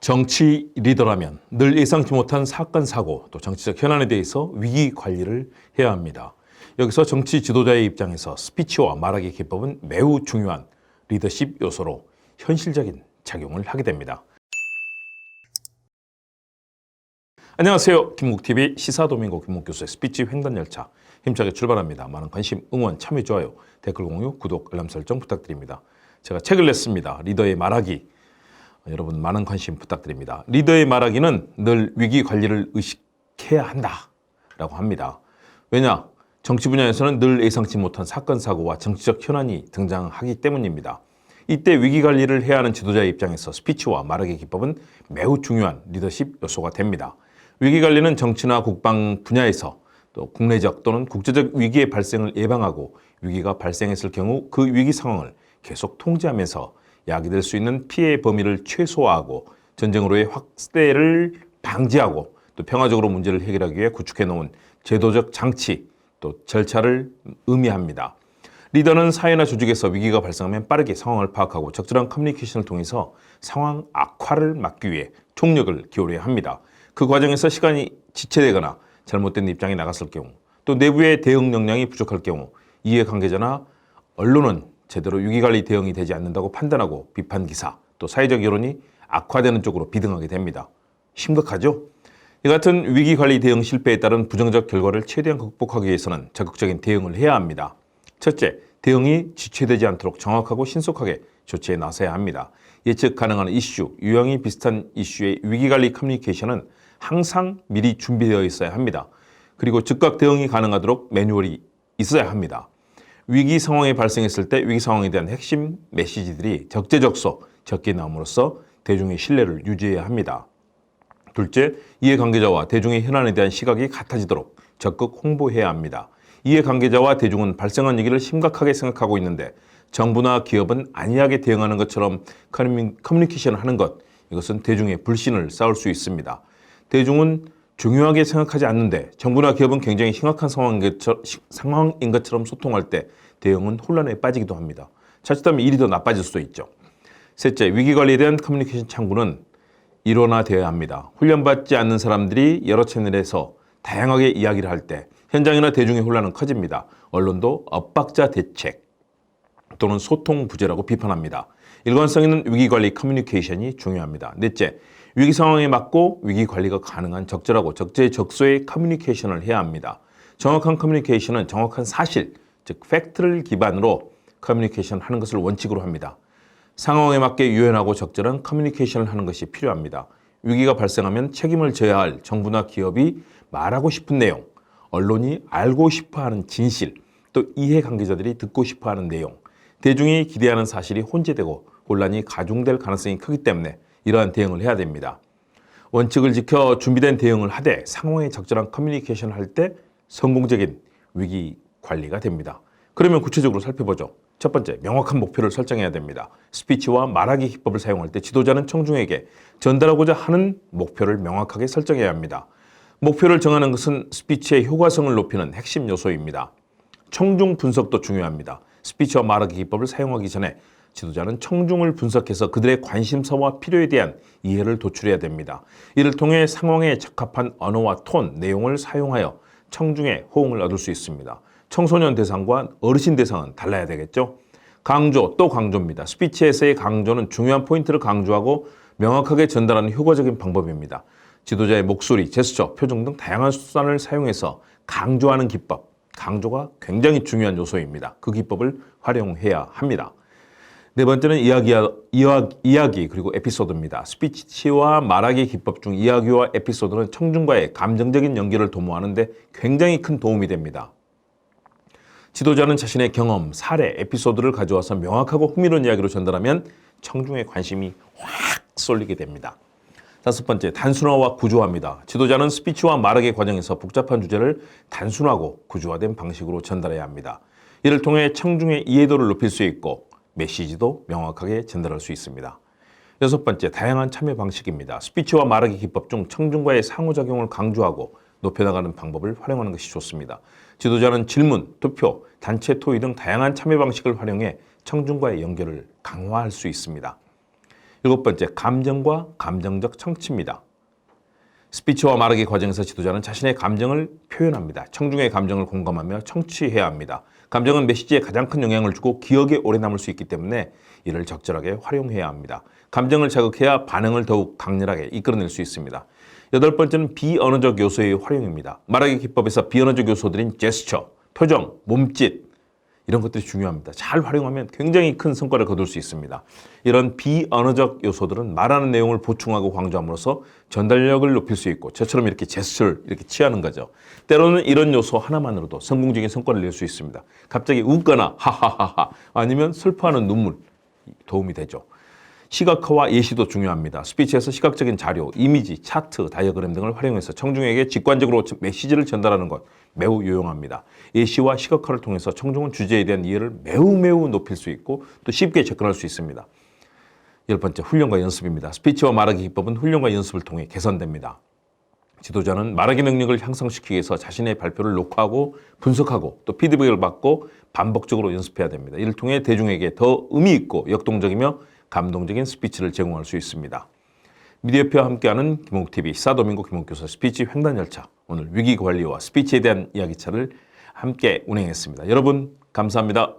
정치 리더라면 늘 예상치 못한 사건, 사고, 또 정치적 현안에 대해서 위기 관리를 해야 합니다. 여기서 정치 지도자의 입장에서 스피치와 말하기 기법은 매우 중요한 리더십 요소로 현실적인 작용을 하게 됩니다. 안녕하세요. 김국TV 시사도민고 김국교수의 스피치 횡단열차 힘차게 출발합니다. 많은 관심, 응원, 참여, 좋아요, 댓글 공유, 구독, 알람 설정 부탁드립니다. 제가 책을 냈습니다. 리더의 말하기. 여러분 많은 관심 부탁드립니다. 리더의 말하기는 늘 위기 관리를 의식해야 한다라고 합니다. 왜냐? 정치 분야에서는 늘 예상치 못한 사건, 사고와 정치적 현안이 등장하기 때문입니다. 이때 위기 관리를 해야 하는 지도자의 입장에서 스피치와 말하기 기법은 매우 중요한 리더십 요소가 됩니다. 위기 관리는 정치나 국방 분야에서 또 국내적 또는 국제적 위기의 발생을 예방하고 위기가 발생했을 경우 그 위기 상황을 계속 통제하면서 야기될 수 있는 피해 범위를 최소화하고 전쟁으로의 확대를 방지하고 또 평화적으로 문제를 해결하기 위해 구축해 놓은 제도적 장치 또 절차를 의미합니다. 리더는 사회나 조직에서 위기가 발생하면 빠르게 상황을 파악하고 적절한 커뮤니케이션을 통해서 상황 악화를 막기 위해 총력을 기울여야 합니다. 그 과정에서 시간이 지체되거나 잘못된 입장이 나갔을 경우 또 내부의 대응 역량이 부족할 경우 이해관계자나 언론은 제대로 위기관리 대응이 되지 않는다고 판단하고 비판 기사 또 사회적 여론이 악화되는 쪽으로 비등하게 됩니다. 심각하죠? 이 같은 위기관리 대응 실패에 따른 부정적 결과를 최대한 극복하기 위해서는 적극적인 대응을 해야 합니다. 첫째, 대응이 지체되지 않도록 정확하고 신속하게 조치에 나서야 합니다. 예측 가능한 이슈, 유형이 비슷한 이슈의 위기관리 커뮤니케이션은 항상 미리 준비되어 있어야 합니다. 그리고 즉각 대응이 가능하도록 매뉴얼이 있어야 합니다. 위기 상황이 발생했을 때 위기 상황에 대한 핵심 메시지들이 적재적소 적게 나옴으로써 대중의 신뢰를 유지해야 합니다. 둘째, 이해관계자와 대중의 현안에 대한 시각이 같아지도록 적극 홍보해야 합니다. 이해관계자와 대중은 발생한 위기를 심각하게 생각하고 있는데 정부나 기업은 안이하게 대응하는 것처럼 커뮤니케이션을 하는 것, 이것은 대중의 불신을 쌓을 수 있습니다. 대중은 중요하게 생각하지 않는데 정부나 기업은 굉장히 심각한 상황인 것처럼 소통할 때 대응은 혼란에 빠지기도 합니다. 자칫하면 일이 더 나빠질 수도 있죠. 셋째, 위기관리에 대한 커뮤니케이션 창구는 일원화되어야 합니다. 훈련받지 않는 사람들이 여러 채널에서 다양하게 이야기를 할 때 현장이나 대중의 혼란은 커집니다. 언론도 엇박자 대책 또는 소통 부재라고 비판합니다. 일관성 있는 위기관리 커뮤니케이션이 중요합니다. 넷째, 위기 상황에 맞고 위기 관리가 가능한 적절하고 적재적소의 커뮤니케이션을 해야 합니다. 정확한 커뮤니케이션은 정확한 사실, 즉 팩트를 기반으로 커뮤니케이션 하는 것을 원칙으로 합니다. 상황에 맞게 유연하고 적절한 커뮤니케이션을 하는 것이 필요합니다. 위기가 발생하면 책임을 져야 할 정부나 기업이 말하고 싶은 내용, 언론이 알고 싶어하는 진실, 또 이해관계자들이 듣고 싶어하는 내용, 대중이 기대하는 사실이 혼재되고 혼란이 가중될 가능성이 크기 때문에 이러한 대응을 해야 됩니다. 원칙을 지켜 준비된 대응을 하되 상황에 적절한 커뮤니케이션을 할 때 성공적인 위기 관리가 됩니다. 그러면 구체적으로 살펴보죠. 첫 번째, 명확한 목표를 설정해야 됩니다. 스피치와 말하기 기법을 사용할 때 지도자는 청중에게 전달하고자 하는 목표를 명확하게 설정해야 합니다. 목표를 정하는 것은 스피치의 효과성을 높이는 핵심 요소입니다. 청중 분석도 중요합니다. 스피치와 말하기 기법을 사용하기 전에 지도자는 청중을 분석해서 그들의 관심사와 필요에 대한 이해를 도출해야 됩니다. 이를 통해 상황에 적합한 언어와 톤, 내용을 사용하여 청중의 호응을 얻을 수 있습니다. 청소년 대상과 어르신 대상은 달라야 되겠죠? 강조, 또 강조입니다. 스피치에서의 강조는 중요한 포인트를 강조하고 명확하게 전달하는 효과적인 방법입니다. 지도자의 목소리, 제스처, 표정 등 다양한 수단을 사용해서 강조하는 기법, 강조가 굉장히 중요한 요소입니다. 그 기법을 활용해야 합니다. 네 번째는 이야기 그리고 에피소드입니다. 스피치와 말하기 기법 중 이야기와 에피소드는 청중과의 감정적인 연결을 도모하는데 굉장히 큰 도움이 됩니다. 지도자는 자신의 경험, 사례, 에피소드를 가져와서 명확하고 흥미로운 이야기로 전달하면 청중의 관심이 확 쏠리게 됩니다. 다섯 번째, 단순화와 구조화입니다. 지도자는 스피치와 말하기 과정에서 복잡한 주제를 단순하고 구조화된 방식으로 전달해야 합니다. 이를 통해 청중의 이해도를 높일 수 있고 메시지도 명확하게 전달할 수 있습니다. 여섯 번째, 다양한 참여 방식입니다. 스피치와 말하기 기법 중 청중과의 상호작용을 강조하고 높여나가는 방법을 활용하는 것이 좋습니다. 지도자는 질문, 투표, 단체 토의 등 다양한 참여 방식을 활용해 청중과의 연결을 강화할 수 있습니다. 7번째, 감정과 감정적 청취입니다. 스피치와 말하기 과정에서 지도자는 자신의 감정을 표현합니다. 청중의 감정을 공감하며 청취해야 합니다. 감정은 메시지에 가장 큰 영향을 주고 기억에 오래 남을 수 있기 때문에 이를 적절하게 활용해야 합니다. 감정을 자극해야 반응을 더욱 강렬하게 이끌어낼 수 있습니다. 8번째는 비언어적 요소의 활용입니다. 말하기 기법에서 비언어적 요소들인 제스처, 표정, 몸짓 이런 것들이 중요합니다. 잘 활용하면 굉장히 큰 성과를 거둘 수 있습니다. 이런 비언어적 요소들은 말하는 내용을 보충하고 강조함으로써 전달력을 높일 수 있고 저처럼 이렇게 제스처를 이렇게 취하는 거죠. 때로는 이런 요소 하나만으로도 성공적인 성과를 낼 수 있습니다. 갑자기 웃거나 하하하하 아니면 슬퍼하는 눈물 도움이 되죠. 시각화와 예시도 중요합니다. 스피치에서 시각적인 자료, 이미지, 차트, 다이어그램 등을 활용해서 청중에게 직관적으로 메시지를 전달하는 것 매우 유용합니다. 예시와 시각화를 통해서 청중은 주제에 대한 이해를 매우 높일 수 있고 또 쉽게 접근할 수 있습니다. 10번째, 훈련과 연습입니다. 스피치와 말하기 기법은 훈련과 연습을 통해 개선됩니다. 지도자는 말하기 능력을 향상시키기 위해서 자신의 발표를 녹화하고 분석하고 또 피드백을 받고 반복적으로 연습해야 됩니다. 이를 통해 대중에게 더 의미 있고 역동적이며 감동적인 스피치를 제공할 수 있습니다. 미디어표와 함께하는 김옥TV 시사도민고 김옥교수 스피치 횡단열차, 오늘 위기관리와 스피치에 대한 이야기차를 함께 운행했습니다. 여러분 감사합니다.